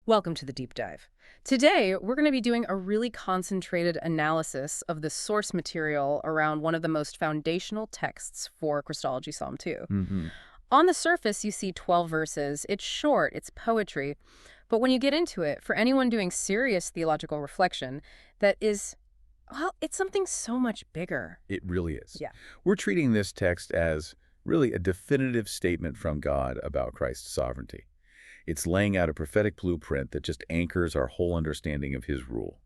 Welcome to the deep dive. Today, we're going to be doing a really concentrated analysis of the source material around one of the most foundational texts for Christology, Psalm 2. On the surface, you see 12 verses. It's short, it's poetry. But when you get into it, for anyone doing serious theological reflection, that is, well, it's something so much bigger. It really is. Yeah. We're treating this text as really a definitive statement from God about Christ's sovereignty. It's laying out a prophetic blueprint that just anchors our whole understanding of his rule.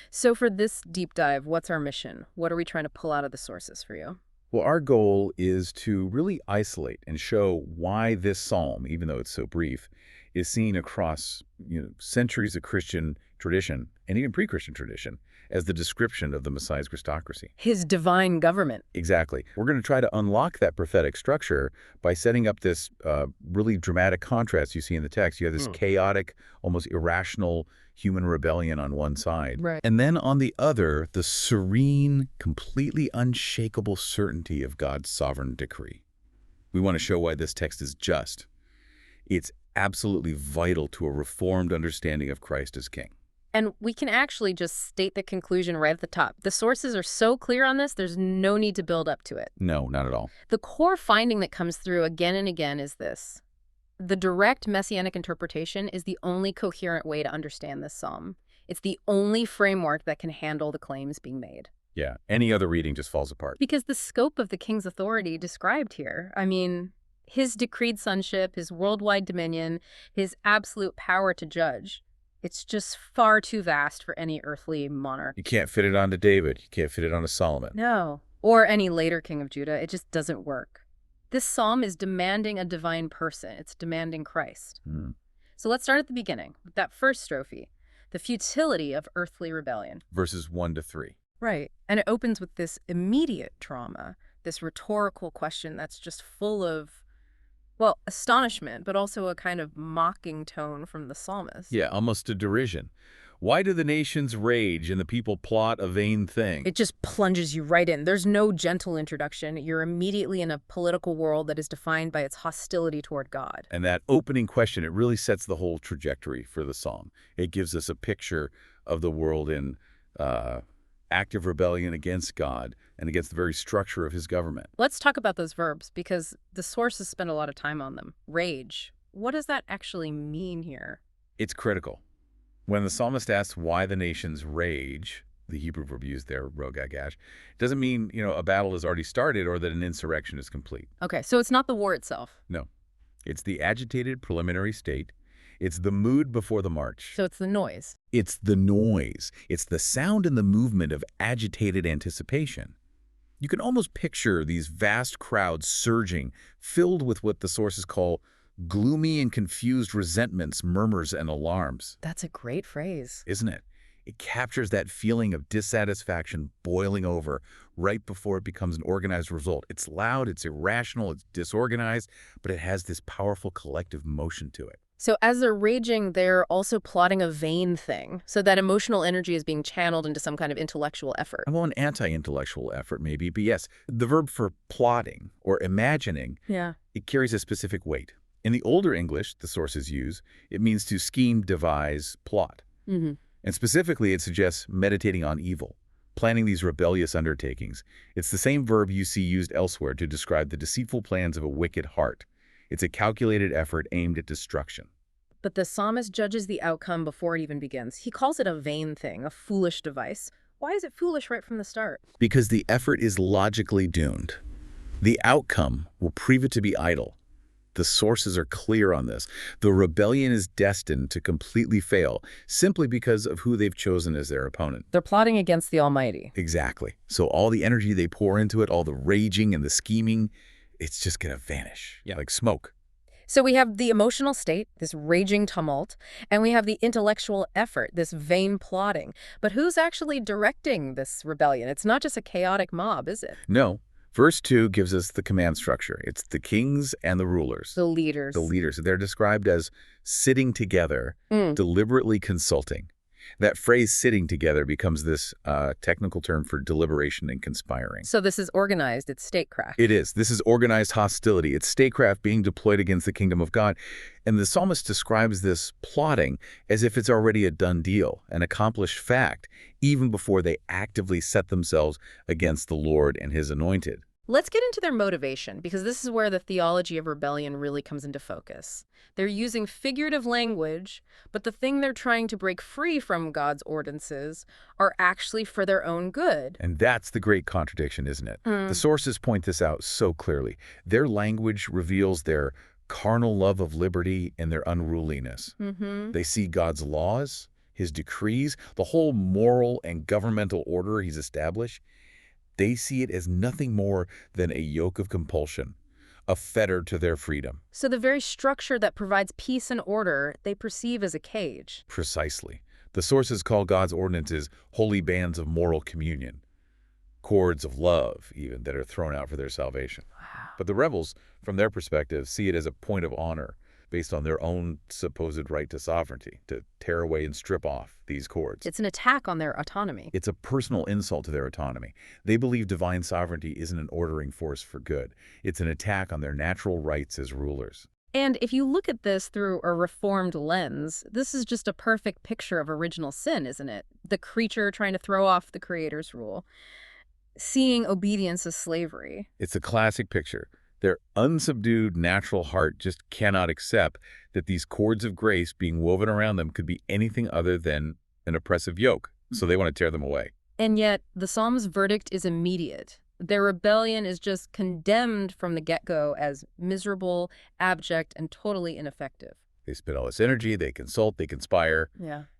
So for this deep dive, what's our mission? What are we trying to pull out of the sources for you? Well, our goal is to really isolate and show why this psalm, even though it's so brief, is seen across centuries of Christian tradition and even pre-Christian tradition as the description of the Messiah's Christocracy. His divine government. Exactly. We're going to try to unlock that prophetic structure by setting up this really dramatic contrast you see in the text. You have this chaotic, almost irrational human rebellion on one side. Right. And then on the other, the serene, completely unshakable certainty of God's sovereign decree. We want to show why this text is just. It's absolutely vital to a reformed understanding of Christ as King. And we can actually just state the conclusion right at the top. The sources are so clear on this, there's no need to build up to it. No, not at all. The core finding that comes through again and again is this. The direct messianic interpretation is the only coherent way to understand this psalm. It's the only framework that can handle the claims being made. Yeah, any other reading just falls apart. Because the scope of the king's authority described here, his decreed sonship, his worldwide dominion, his absolute power to judge, it's just far too vast for any earthly monarch. You can't fit it onto David. You can't fit it onto Solomon. No. Or any later king of Judah. It just doesn't work. This psalm is demanding a divine person. It's demanding Christ. So let's start at the beginning, with that first strophe, the futility of earthly rebellion. Verses 1 to 3. Right. And it opens with this immediate trauma, this rhetorical question that's just full of, well, astonishment, but also a kind of mocking tone from the psalmist. Yeah, almost a derision. Why do the nations rage and the people plot a vain thing? It just plunges you right in. There's no gentle introduction. You're immediately in a political world that is defined by its hostility toward God. And that opening question, it really sets the whole trajectory for the psalm. It gives us a picture of the world in active rebellion against God and against the very structure of his government. Let's talk about those verbs, because the sources spend a lot of time on them. Rage. What does that actually mean here? It's critical. When the psalmist asks why the nations rage, the Hebrew verb used there, rogagash, doesn't mean, a battle has already started or that an insurrection is complete. Okay, so it's not the war itself. No. It's the agitated preliminary state. It's the mood before the march. So it's the noise. It's the noise. It's the sound and the movement of agitated anticipation. You can almost picture these vast crowds surging, filled with what the sources call gloomy and confused resentments, murmurs, and alarms. That's a great phrase. Isn't it? It captures that feeling of dissatisfaction boiling over right before it becomes an organized result. It's loud, it's irrational, it's disorganized, but it has this powerful collective motion to it. So as they're raging, they're also plotting a vain thing. So that emotional energy is being channeled into some kind of intellectual effort. Well, an anti-intellectual effort maybe, but yes, the verb for plotting or imagining, it carries a specific weight. In the older English the sources use, it means to scheme, devise, plot. And specifically, it suggests meditating on evil, planning these rebellious undertakings. It's the same verb you see used elsewhere to describe the deceitful plans of a wicked heart. It's a calculated effort aimed at destruction. But the psalmist judges the outcome before it even begins. He calls it a vain thing, a foolish device. Why is it foolish right from the start? Because the effort is logically doomed. The outcome will prove it to be idle. The sources are clear on this. The rebellion is destined to completely fail simply because of who they've chosen as their opponent. They're plotting against the Almighty. Exactly. So all the energy they pour into it, all the raging and the scheming, it's just going to vanish, like smoke. So we have the emotional state, this raging tumult, and we have the intellectual effort, this vain plotting. But who's actually directing this rebellion? It's not just a chaotic mob, is it? No. Verse 2 gives us the command structure. It's the kings and the rulers. The leaders. The leaders. They're described as sitting together, deliberately consulting. That phrase sitting together becomes this technical term for deliberation and conspiring. So this is organized, it's statecraft. It is. This is organized hostility. It's statecraft being deployed against the kingdom of God. And the psalmist describes this plotting as if it's already a done deal, an accomplished fact, even before they actively set themselves against the Lord and his anointed. Let's get into their motivation, because this is where the theology of rebellion really comes into focus. They're using figurative language, but the thing they're trying to break free from God's ordinances are actually for their own good. And that's the great contradiction, isn't it? The sources point this out so clearly. Their language reveals their carnal love of liberty and their unruliness. They see God's laws, his decrees, the whole moral and governmental order he's established. They see it as nothing more than a yoke of compulsion, a fetter to their freedom. So the very structure that provides peace and order, they perceive as a cage. Precisely. The sources call God's ordinances holy bands of moral communion, cords of love, even, that are thrown out for their salvation. Wow. But the rebels, from their perspective, see it as a point of honor based on their own supposed right to sovereignty, to tear away and strip off these cords. It's an attack on their autonomy. It's a personal insult to their autonomy. They believe divine sovereignty isn't an ordering force for good. It's an attack on their natural rights as rulers. And if you look at this through a reformed lens, this is just a perfect picture of original sin, isn't it? The creature trying to throw off the Creator's rule, seeing obedience as slavery. It's a classic picture. Their unsubdued natural heart just cannot accept that these cords of grace being woven around them could be anything other than an oppressive yoke. So they want to tear them away. And yet, the Psalm's verdict is immediate. Their rebellion is just condemned from the get-go as miserable, abject, and totally ineffective. They spend all this energy, they consult, they conspire,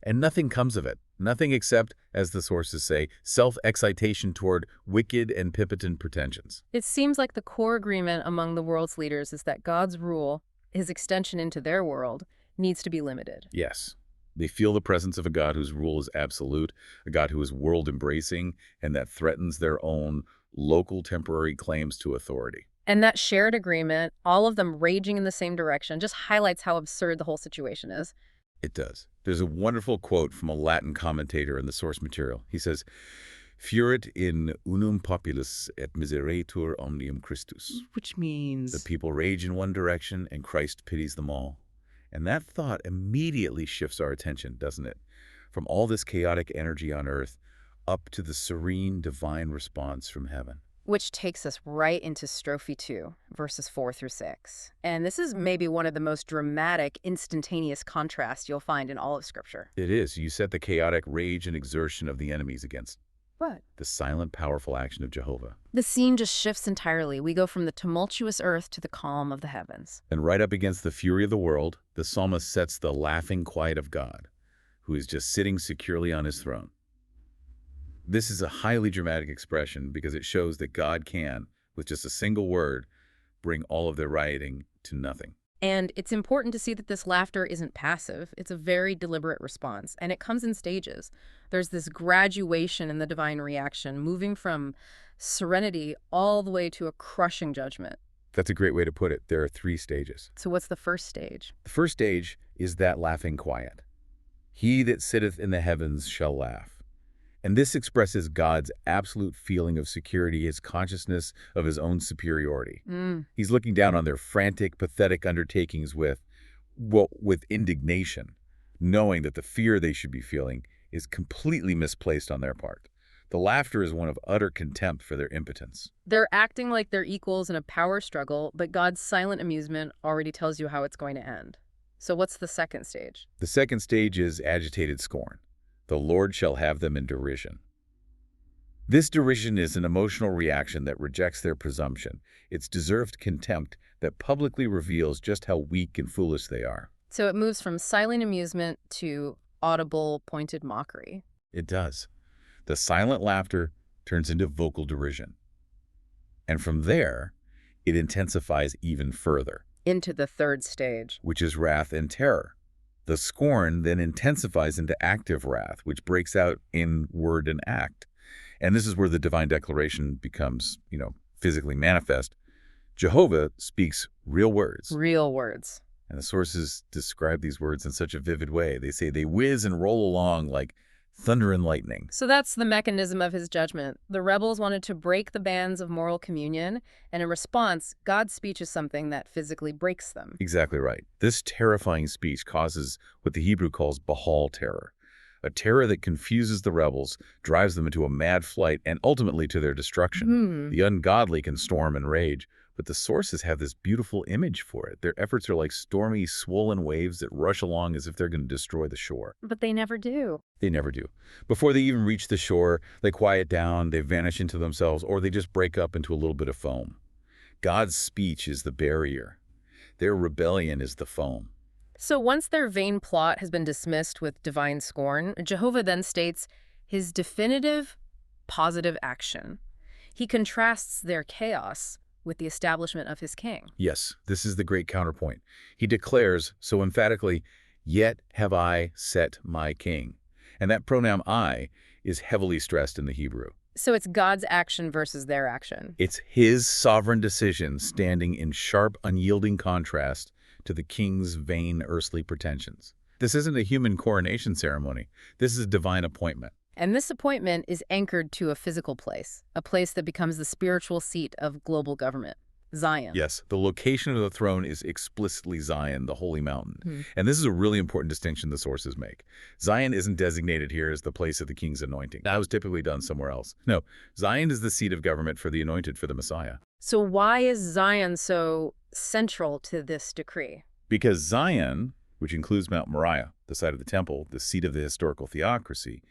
and nothing comes of it. Nothing except, as the sources say, self-excitation toward wicked and impotent pretensions. It seems like the core agreement among the world's leaders is that God's rule, his extension into their world, needs to be limited. Yes. They feel the presence of a God whose rule is absolute, a God who is world-embracing, and that threatens their own local temporary claims to authority. And that shared agreement, all of them raging in the same direction, just highlights how absurd the whole situation is. It does. There's a wonderful quote from a Latin commentator in the source material. He says, "Furit in unum populus et miseretur omnium Christus." Which means? The people rage in one direction and Christ pities them all. And that thought immediately shifts our attention, doesn't it? From all this chaotic energy on earth up to the serene divine response from heaven. Which takes us right into strophe 2, verses 4 through 6. And this is maybe one of the most dramatic, instantaneous contrasts you'll find in all of Scripture. It is. You set the chaotic rage and exertion of the enemies against what? The silent, powerful action of Jehovah. The scene just shifts entirely. We go from the tumultuous earth to the calm of the heavens. And right up against the fury of the world, the psalmist sets the laughing quiet of God, who is just sitting securely on his throne. This is a highly dramatic expression because it shows that God can, with just a single word, bring all of their rioting to nothing. And it's important to see that this laughter isn't passive. It's a very deliberate response, and it comes in stages. There's this graduation in the divine reaction, moving from serenity all the way to a crushing judgment. That's a great way to put it. There are 3 stages. So what's the first stage? The first stage is that laughing quiet. He that sitteth in the heavens shall laugh. And this expresses God's absolute feeling of security, his consciousness of his own superiority. He's looking down on their frantic, pathetic undertakings with indignation, knowing that the fear they should be feeling is completely misplaced on their part. The laughter is one of utter contempt for their impotence. They're acting like they're equals in a power struggle, but God's silent amusement already tells you how it's going to end. So what's the second stage? The second stage is agitated scorn. The Lord shall have them in derision. This derision is an emotional reaction that rejects their presumption. It's deserved contempt that publicly reveals just how weak and foolish they are. So it moves from silent amusement to audible, pointed mockery. It does. The silent laughter turns into vocal derision. And from there, it intensifies even further. Into the third stage. Which is wrath and terror. The scorn then intensifies into active wrath, which breaks out in word and act. And this is where the divine declaration becomes, physically manifest. Jehovah speaks real words. Real words. And the sources describe these words in such a vivid way. They say they whiz and roll along like thunder and lightning. So that's the mechanism of his judgment. The rebels wanted to break the bands of moral communion, and in response, God's speech is something that physically breaks them. Exactly right. This terrifying speech causes what the Hebrew calls Baal terror, a terror that confuses the rebels, drives them into a mad flight, and ultimately to their destruction. The ungodly can storm and rage, but the sources have this beautiful image for it. Their efforts are like stormy, swollen waves that rush along as if they're going to destroy the shore. But they never do. They never do. Before they even reach the shore, they quiet down, they vanish into themselves, or they just break up into a little bit of foam. God's speech is the barrier. Their rebellion is the foam. So once their vain plot has been dismissed with divine scorn, Jehovah then states his definitive, positive action. He contrasts their chaos with the establishment of his king. Yes, this is the great counterpoint. He declares so emphatically, "Yet have I set my king." And that pronoun I is heavily stressed in the Hebrew. So it's God's action versus their action. It's his sovereign decision standing in sharp, unyielding contrast to the king's vain earthly pretensions. This isn't a human coronation ceremony. This is a divine appointment. And this appointment is anchored to a physical place, a place that becomes the spiritual seat of global government, Zion. Yes, the location of the throne is explicitly Zion, the holy mountain. And this is a really important distinction the sources make. Zion isn't designated here as the place of the king's anointing. That was typically done somewhere else. No, Zion is the seat of government for the anointed, for the Messiah. So why is Zion so central to this decree? Because Zion, which includes Mount Moriah, the site of the temple, the seat of the historical theocracy,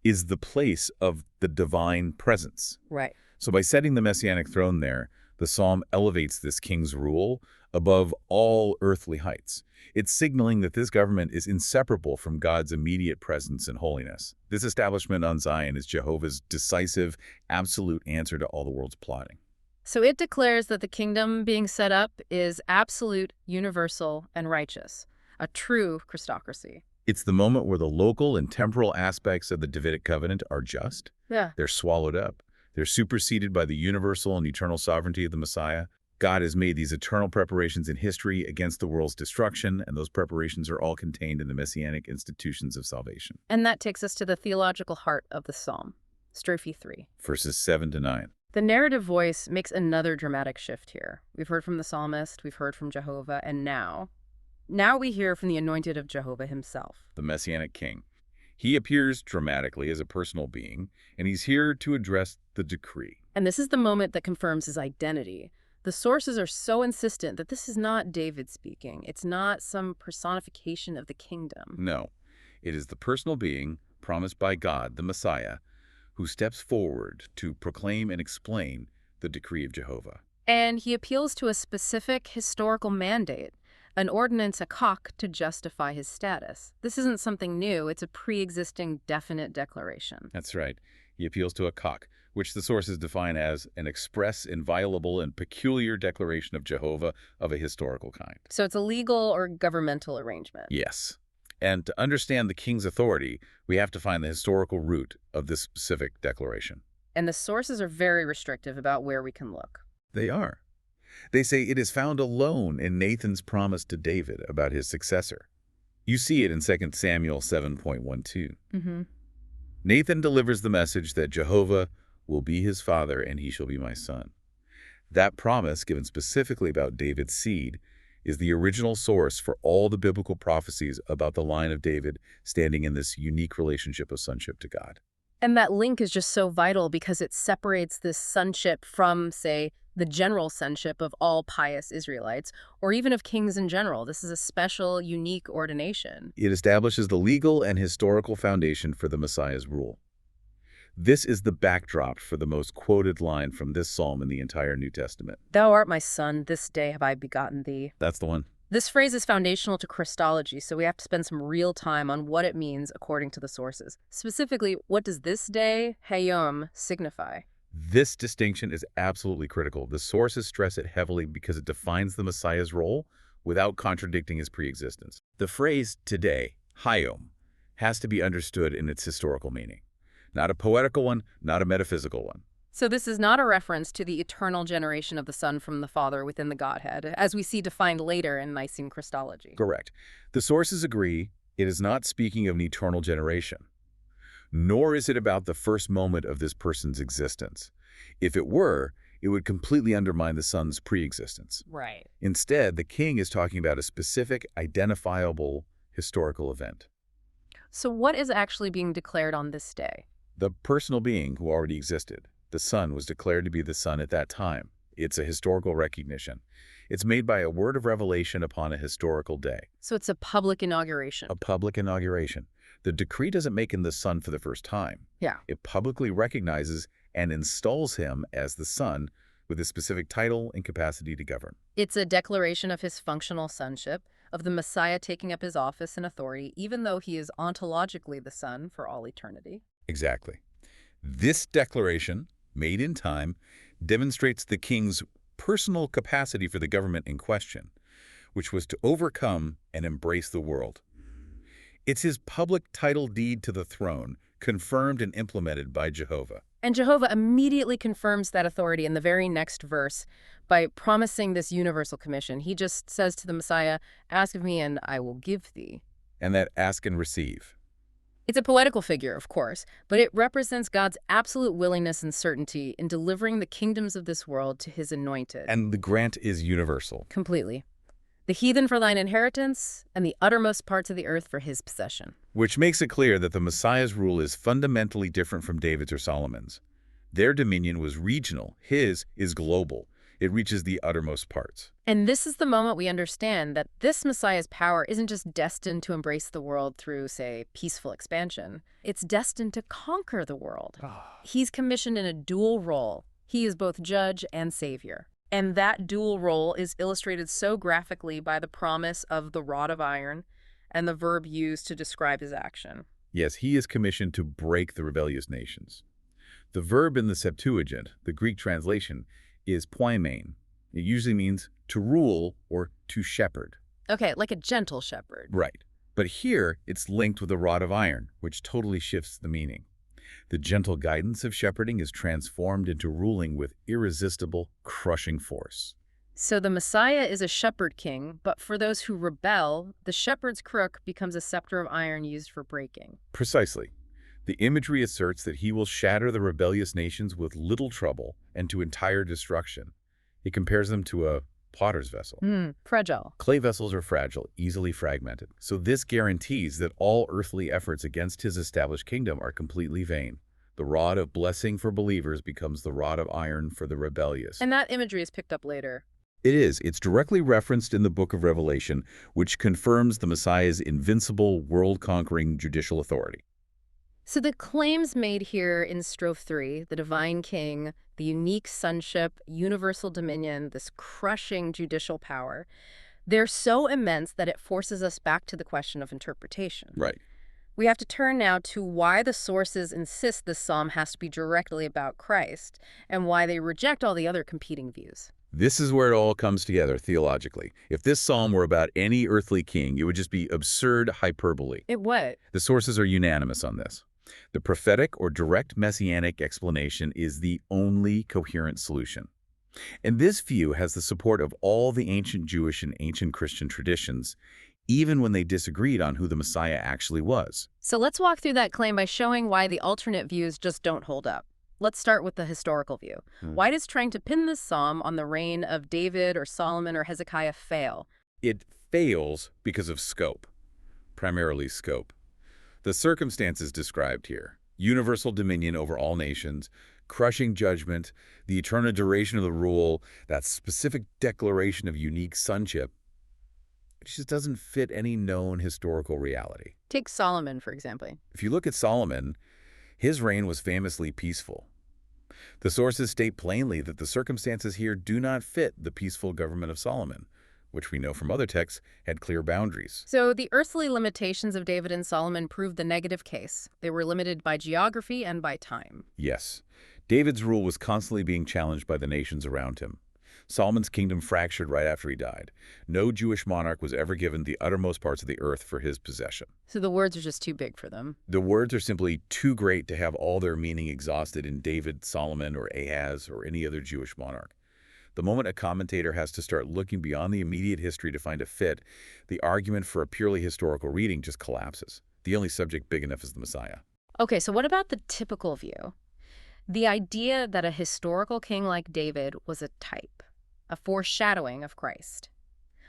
is the place of the divine presence. Right. So by setting the messianic throne there, the psalm elevates this king's rule above all earthly heights. It's signaling that this government is inseparable from God's immediate presence and holiness. This establishment on Zion is Jehovah's decisive, absolute answer to all the world's plotting. So it declares that the kingdom being set up is absolute, universal, and righteous, a true Christocracy. It's the moment where the local and temporal aspects of the Davidic covenant are just. Yeah. They're swallowed up. They're superseded by the universal and eternal sovereignty of the Messiah. God has made these eternal preparations in history against the world's destruction, and those preparations are all contained in the messianic institutions of salvation. And that takes us to the theological heart of the psalm, strophe 3. Verses 7 to 9. The narrative voice makes another dramatic shift here. We've heard from the psalmist, we've heard from Jehovah, and now we hear from the anointed of Jehovah himself. The Messianic King. He appears dramatically as a personal being, and he's here to address the decree. And this is the moment that confirms his identity. The sources are so insistent that this is not David speaking. It's not some personification of the kingdom. No, it is the personal being promised by God, the Messiah, who steps forward to proclaim and explain the decree of Jehovah. And he appeals to a specific historical mandate, an ordinance, a cock, to justify his status. This isn't something new. It's a pre-existing definite declaration. That's right. He appeals to a cock, which the sources define as an express, inviolable, and peculiar declaration of Jehovah of a historical kind. So it's a legal or governmental arrangement. Yes. And to understand the king's authority, we have to find the historical root of this specific declaration. And the sources are very restrictive about where we can look. They are. They say it is found alone in Nathan's promise to David about his successor. You see it in 2 Samuel 7.12. Nathan delivers the message that Jehovah will be his father and he shall be my son. That promise, given specifically about David's seed, is the original source for all the biblical prophecies about the line of David standing in this unique relationship of sonship to God. And that link is just so vital because it separates this sonship from, say, the general sonship of all pious Israelites, or even of kings in general. This is a special, unique ordination. It establishes the legal and historical foundation for the Messiah's rule. This is the backdrop for the most quoted line from this psalm in the entire New Testament. Thou art my son, this day have I begotten thee. That's the one. This phrase is foundational to Christology, so we have to spend some real time on what it means according to the sources. Specifically, what does this day, hayom, signify? This distinction is absolutely critical. The sources stress it heavily because it defines the Messiah's role without contradicting his preexistence. The phrase today, hayom, has to be understood in its historical meaning. Not a poetical one, not a metaphysical one. So this is not a reference to the eternal generation of the Son from the Father within the Godhead, as we see defined later in Nicene Christology. Correct. The sources agree it is not speaking of an eternal generation, nor is it about the first moment of this person's existence. If it were, it would completely undermine the Son's pre-existence. Right. Instead, the king is talking about a specific, identifiable historical event. So what is actually being declared on this day? The personal being who already existed. The Son was declared to be the Son at that time. It's a historical recognition. It's made by a word of revelation upon a historical day. So it's a public inauguration. A public inauguration. The decree doesn't make him the Son for the first time. Yeah. It publicly recognizes and installs him as the Son with a specific title and capacity to govern. It's a declaration of his functional sonship, of the Messiah taking up his office and authority, even though he is ontologically the Son for all eternity. Exactly. This declaration, made in time, demonstrates the king's personal capacity for the government in question, which was to overcome and embrace the world. It's his public title deed to the throne, confirmed and implemented by Jehovah. And Jehovah immediately confirms that authority in the very next verse by promising this universal commission. He just says to the Messiah, "Ask of me and I will give thee." And that ask and receive. It's a poetical figure, of course, but it represents God's absolute willingness and certainty in delivering the kingdoms of this world to his anointed. And the grant is universal. Completely. The heathen for thine inheritance, and the uttermost parts of the earth for his possession. Which makes it clear that the Messiah's rule is fundamentally different from David's or Solomon's. Their dominion was regional. His is global. It reaches the uttermost parts. And this is the moment we understand that this Messiah's power isn't just destined to embrace the world through, say, peaceful expansion. It's destined to conquer the world. He's commissioned in a dual role. He is both judge and savior. And that dual role is illustrated so graphically by the promise of the rod of iron and the verb used to describe his action. Yes, he is commissioned to break the rebellious nations. The verb in the Septuagint, the Greek translation, is poimen. It usually means to rule or to shepherd. Okay, like a gentle shepherd. Right. But here, it's linked with a rod of iron, which totally shifts the meaning. The gentle guidance of shepherding is transformed into ruling with irresistible, crushing force. So the Messiah is a shepherd king, but for those who rebel, the shepherd's crook becomes a scepter of iron used for breaking. Precisely. The imagery asserts that he will shatter the rebellious nations with little trouble and to entire destruction. It compares them to a potter's vessel. Fragile. Clay vessels are fragile, easily fragmented. So this guarantees that all earthly efforts against his established kingdom are completely vain. The rod of blessing for believers becomes the rod of iron for the rebellious. And that imagery is picked up later. It is. It's directly referenced in the book of Revelation, which confirms the Messiah's invincible, world-conquering judicial authority. So the claims made here in strophe 3, the divine king, the unique sonship, universal dominion, this crushing judicial power, they're so immense that it forces us back to the question of interpretation. Right. We have to turn now to why the sources insist this psalm has to be directly about Christ and why they reject all the other competing views. This is where it all comes together theologically. If this psalm were about any earthly king, it would just be absurd hyperbole. It would. The sources are unanimous on this. The prophetic or direct messianic explanation is the only coherent solution. And this view has the support of all the ancient Jewish and ancient Christian traditions, even when they disagreed on who the Messiah actually was. So let's walk through that claim by showing why the alternate views just don't hold up. Let's start with the historical view. Why does trying to pin this psalm on the reign of David or Solomon or Hezekiah fail? It fails because of scope, primarily scope. The circumstances described here, universal dominion over all nations, crushing judgment, the eternal duration of the rule, that specific declaration of unique sonship, it just doesn't fit any known historical reality. Take Solomon, for example. If you look at Solomon, his reign was famously peaceful. The sources state plainly that the circumstances here do not fit the peaceful government of Solomon, which we know from other texts had clear boundaries. So the earthly limitations of David and Solomon proved the negative case. They were limited by geography and by time. Yes. David's rule was constantly being challenged by the nations around him. Solomon's kingdom fractured right after he died. No Jewish monarch was ever given the uttermost parts of the earth for his possession. So the words are just too big for them. The words are simply too great to have all their meaning exhausted in David, Solomon, or Ahaz, or any other Jewish monarch. The moment a commentator has to start looking beyond the immediate history to find a fit, the argument for a purely historical reading just collapses. The only subject big enough is the Messiah. Okay, so what about the typical view? The idea that a historical king like David was a type, a foreshadowing of Christ.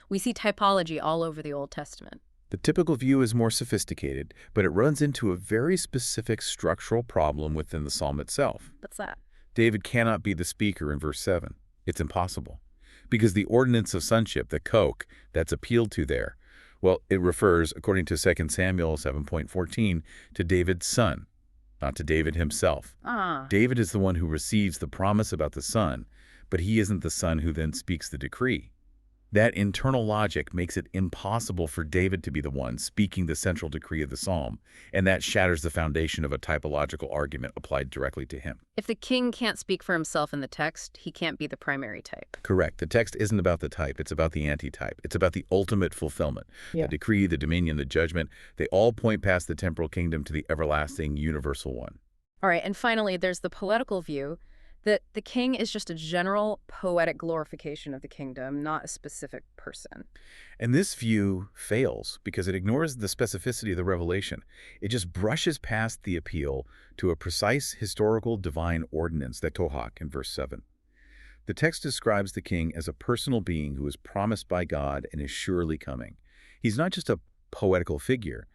We see typology all over the Old Testament. The typical view is more sophisticated, but it runs into a very specific structural problem within the psalm itself. What's that? David cannot be the speaker in verse 7. It's impossible. Because the ordinance of sonship, the koch, that's appealed to there, well, it refers, according to 2 Samuel 7.14, to David's son, not to David himself. David is the one who receives the promise about the son, but he isn't the son who then speaks the decree. That internal logic makes it impossible for David to be the one speaking the central decree of the psalm, and that shatters the foundation of a typological argument applied directly to him. If the king can't speak for himself in the text, he can't be the primary type. Correct. The text isn't about the type, it's about the antitype. It's about the ultimate fulfillment. The decree, the dominion, the judgment, they all point past the temporal kingdom to the everlasting, universal one. All right, and finally, there's the poetical view that the king is just a general poetic glorification of the kingdom, not a specific person. And this view fails because it ignores the specificity of the revelation. It just brushes past the appeal to a precise historical divine ordinance, the tohak, in verse 7. The text describes the king as a personal being who is promised by God and is surely coming. He's not just a poetical figure.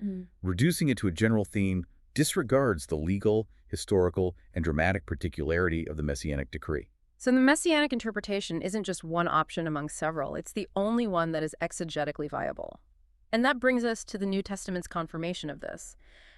Reducing it to a general theme disregards the legal, historical, and dramatic particularity of the Messianic decree. So the Messianic interpretation isn't just one option among several. It's the only one that is exegetically viable. And that brings us to the New Testament's confirmation of this.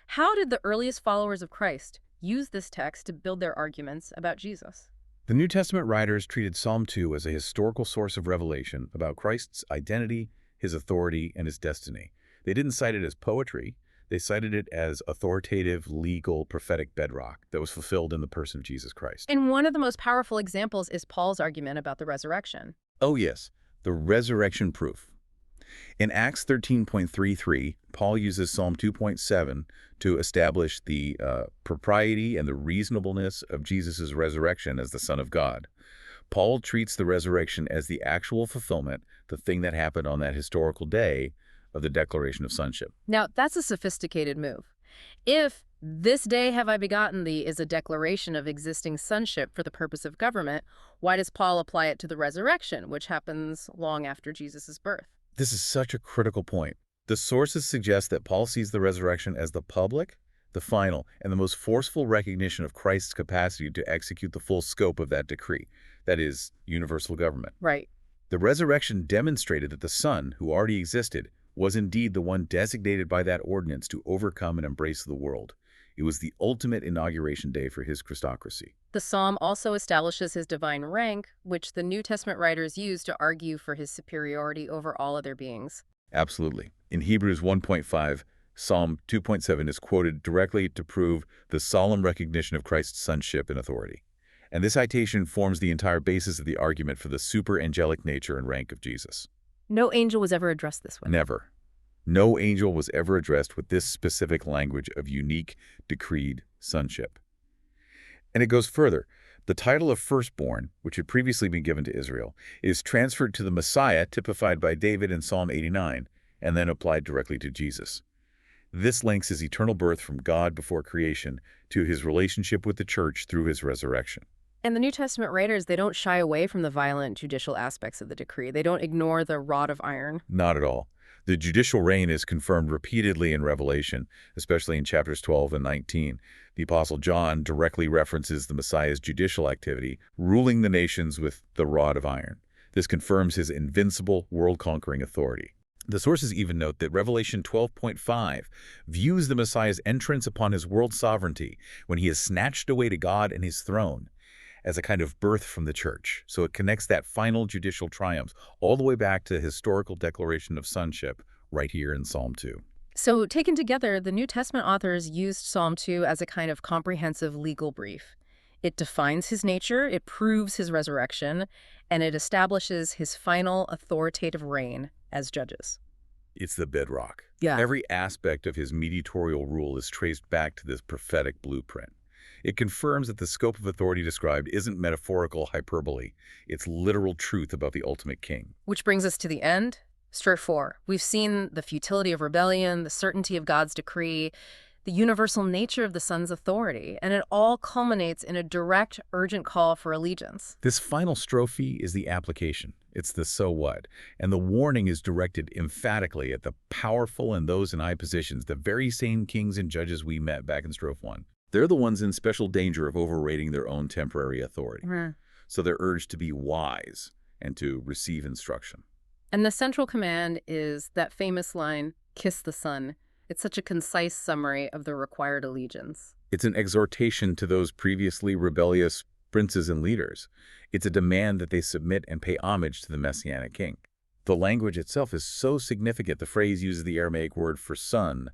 How did the earliest followers of Christ use this text to build their arguments about Jesus? The New Testament writers treated Psalm 2 as a historical source of revelation about Christ's identity, his authority, and his destiny. They didn't cite it as poetry. They cited it as authoritative, legal, prophetic bedrock that was fulfilled in the person of Jesus Christ. And one of the most powerful examples is Paul's argument about the resurrection. Oh yes, the resurrection proof. In Acts 13.33, Paul uses Psalm 2.7 to establish the propriety and the reasonableness of Jesus' resurrection as the Son of God. Paul treats the resurrection as the actual fulfillment, the thing that happened on that historical day, of the declaration of sonship. Now, that's a sophisticated move. If "this day have I begotten thee" is a declaration of existing sonship for the purpose of government, why does Paul apply it to the resurrection, which happens long after Jesus' birth? This is such a critical point. The sources suggest that Paul sees the resurrection as the public, the final, and the most forceful recognition of Christ's capacity to execute the full scope of that decree, that is, universal government. Right. The resurrection demonstrated that the Son, who already existed, was indeed the one designated by that ordinance to overcome and embrace the world. It was the ultimate inauguration day for his Christocracy. The psalm also establishes his divine rank, which the New Testament writers use to argue for his superiority over all other beings. Absolutely. In Hebrews 1.5, Psalm 2.7 is quoted directly to prove the solemn recognition of Christ's sonship and authority. And this citation forms the entire basis of the argument for the super-angelic nature and rank of Jesus. No angel was ever addressed this way. Never. No angel was ever addressed with this specific language of unique, decreed sonship. And it goes further. The title of firstborn, which had previously been given to Israel, is transferred to the Messiah, typified by David in Psalm 89, and then applied directly to Jesus. This links his eternal birth from God before creation to his relationship with the church through his resurrection. And the New Testament writers, they don't shy away from the violent judicial aspects of the decree. They don't ignore the rod of iron. Not at all. The judicial reign is confirmed repeatedly in Revelation, especially in chapters 12 and 19. The Apostle John directly references the Messiah's judicial activity, ruling the nations with the rod of iron. This confirms his invincible, world-conquering authority. The sources even note that Revelation 12.5 views the Messiah's entrance upon his world sovereignty when he is snatched away to God and his throne as a kind of birth from the church. So it connects that final judicial triumph all the way back to the historical declaration of sonship right here in Psalm 2. So taken together, the New Testament authors used Psalm 2 as a kind of comprehensive legal brief. It defines his nature, it proves his resurrection, and it establishes his final authoritative reign as judges. It's the bedrock. Yeah. Every aspect of his mediatorial rule is traced back to this prophetic blueprint. It confirms that the scope of authority described isn't metaphorical hyperbole. It's literal truth about the ultimate king. Which brings us to the end. Strophe 4. We've seen the futility of rebellion, the certainty of God's decree, the universal nature of the Son's authority, and it all culminates in a direct, urgent call for allegiance. This final strophe is the application. It's the so what. And the warning is directed emphatically at the powerful and those in high positions, the very same kings and judges we met back in strophe 1. They're the ones in special danger of overrating their own temporary authority. So they're urged to be wise and to receive instruction. And the central command is that famous line, "Kiss the Son." It's such a concise summary of the required allegiance. It's an exhortation to those previously rebellious princes and leaders. It's a demand that they submit and pay homage to the Messianic king. The language itself is so significant. The phrase uses the Aramaic word for son,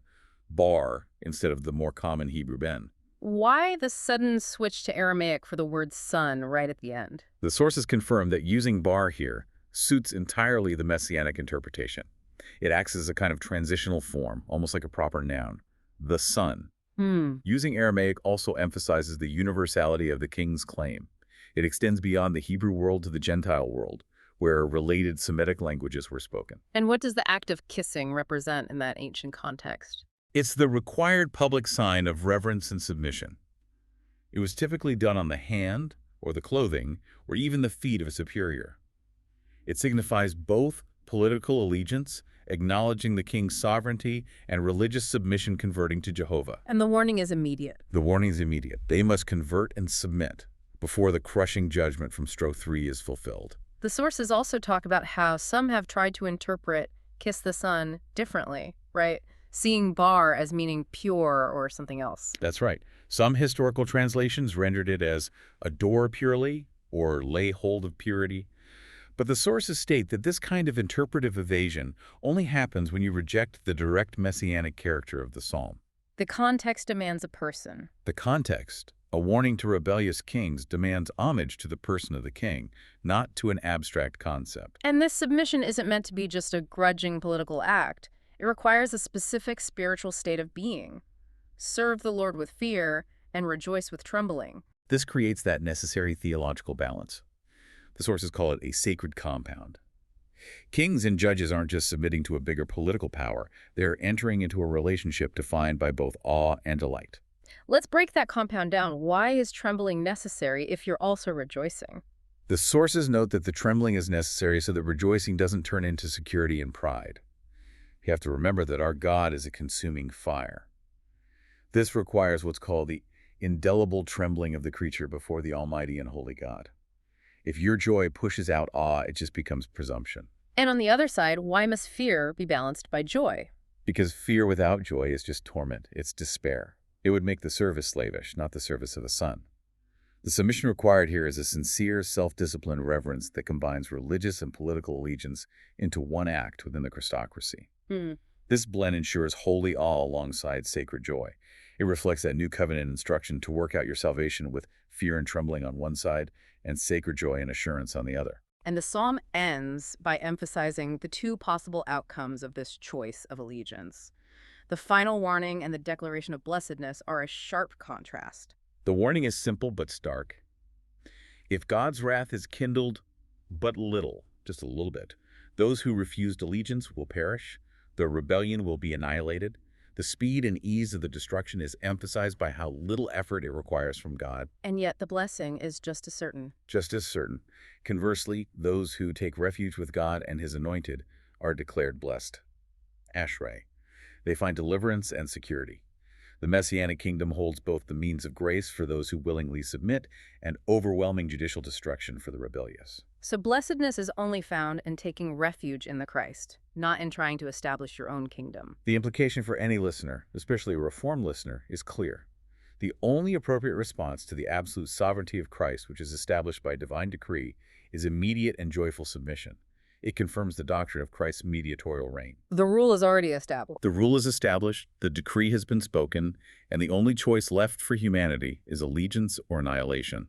bar, instead of the more common Hebrew ben. Why the sudden switch to Aramaic for the word son right at the end? The sources confirm that using bar here suits entirely the Messianic interpretation. It acts as a kind of transitional form, almost like a proper noun. The Son. Using Aramaic also emphasizes the universality of the king's claim. It extends beyond the Hebrew world to the Gentile world, where related Semitic languages were spoken. And what does the act of kissing represent in that ancient context? It's the required public sign of reverence and submission. It was typically done on the hand, or the clothing, or even the feet of a superior. It signifies both political allegiance, acknowledging the king's sovereignty, and religious submission converting to Jehovah. And the warning is immediate. The warning is immediate. They must convert and submit before the crushing judgment from strophe 3 is fulfilled. The sources also talk about how some have tried to interpret "kiss the Son" differently, right? Seeing bar as meaning pure or something else. That's right. Some historical translations rendered it as adore purely or lay hold of purity. But the sources state that this kind of interpretive evasion only happens when you reject the direct messianic character of the psalm. The context demands a person. The context, a warning to rebellious kings, demands homage to the person of the king, not to an abstract concept. And this submission isn't meant to be just a grudging political act. It requires a specific spiritual state of being. Serve the Lord with fear and rejoice with trembling. This creates that necessary theological balance. The sources call it a sacred compound. Kings and judges aren't just submitting to a bigger political power. They're entering into a relationship defined by both awe and delight. Let's break that compound down. Why is trembling necessary if you're also rejoicing? The sources note that the trembling is necessary so that rejoicing doesn't turn into security and pride. You have to remember that our God is a consuming fire. This requires what's called the indelible trembling of the creature before the Almighty and Holy God. If your joy pushes out awe, it just becomes presumption. And on the other side, why must fear be balanced by joy? Because fear without joy is just torment. It's despair. It would make the service slavish, not the service of the Son. The submission required here is a sincere, self-disciplined reverence that combines religious and political allegiance into one act within the Christocracy. This blend ensures holy awe alongside sacred joy. It reflects that new covenant instruction to work out your salvation with fear and trembling on one side and sacred joy and assurance on the other. And the psalm ends by emphasizing the two possible outcomes of this choice of allegiance. The final warning and the declaration of blessedness are a sharp contrast. The warning is simple but stark. If God's wrath is kindled but little, just a little bit, those who refused allegiance will perish. The rebellion will be annihilated. The speed and ease of the destruction is emphasized by how little effort it requires from God. And yet the blessing is just as certain. Just as certain. Conversely, those who take refuge with God and His Anointed are declared blessed. Ashrei. They find deliverance and security. The Messianic kingdom holds both the means of grace for those who willingly submit and overwhelming judicial destruction for the rebellious. So blessedness is only found in taking refuge in the Christ, not in trying to establish your own kingdom. The implication for any listener, especially a Reformed listener, is clear. The only appropriate response to the absolute sovereignty of Christ, which is established by divine decree, is immediate and joyful submission. It confirms the doctrine of Christ's mediatorial reign. The rule is already established. The rule is established, the decree has been spoken, and the only choice left for humanity is allegiance or annihilation.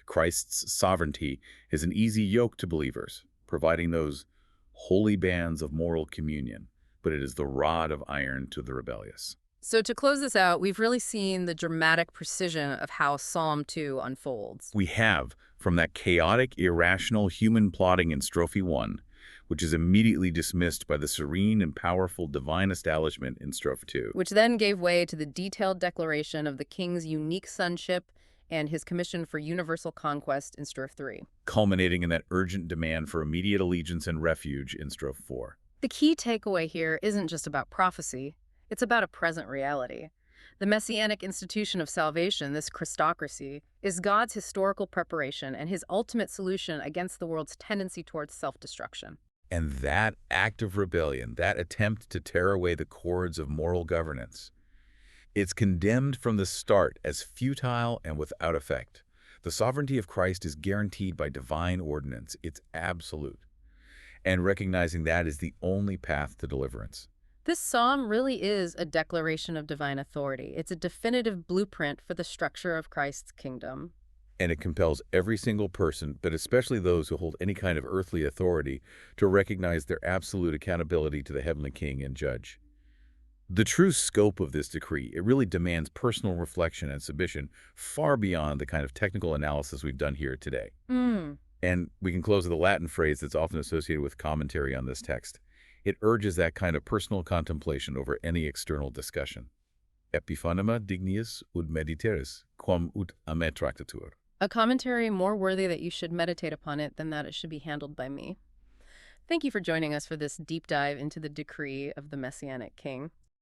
Christ's sovereignty is an easy yoke to believers, providing those holy bands of moral communion, but it is the rod of iron to the rebellious. So to close this out, we've really seen the dramatic precision of how Psalm 2 unfolds. We have, from that chaotic, irrational human plotting in strophe 1, which is immediately dismissed by the serene and powerful divine establishment in strophe 2. Which then gave way to the detailed declaration of the king's unique sonship and his commission for universal conquest in strophe 3. Culminating in that urgent demand for immediate allegiance and refuge in strophe 4. The key takeaway here isn't just about prophecy. It's about a present reality. The messianic institution of salvation, this Christocracy, is God's historical preparation and his ultimate solution against the world's tendency towards self-destruction. And that act of rebellion, that attempt to tear away the cords of moral governance, it's condemned from the start as futile and without effect. The sovereignty of Christ is guaranteed by divine ordinance. It's absolute. And recognizing that is the only path to deliverance. This psalm really is a declaration of divine authority. It's a definitive blueprint for the structure of Christ's kingdom. And it compels every single person, but especially those who hold any kind of earthly authority, to recognize their absolute accountability to the heavenly King and Judge. The true scope of this decree, it really demands personal reflection and submission far beyond the kind of technical analysis we've done here today. And we can close with a Latin phrase that's often associated with commentary on this text. It urges that kind of personal contemplation over any external discussion. Epiphonema dignius ut mediteris, quam ut a me tractatur. A commentary more worthy that you should meditate upon it than that it should be handled by me. Thank you for joining us for this deep dive into the decree of the Messianic King.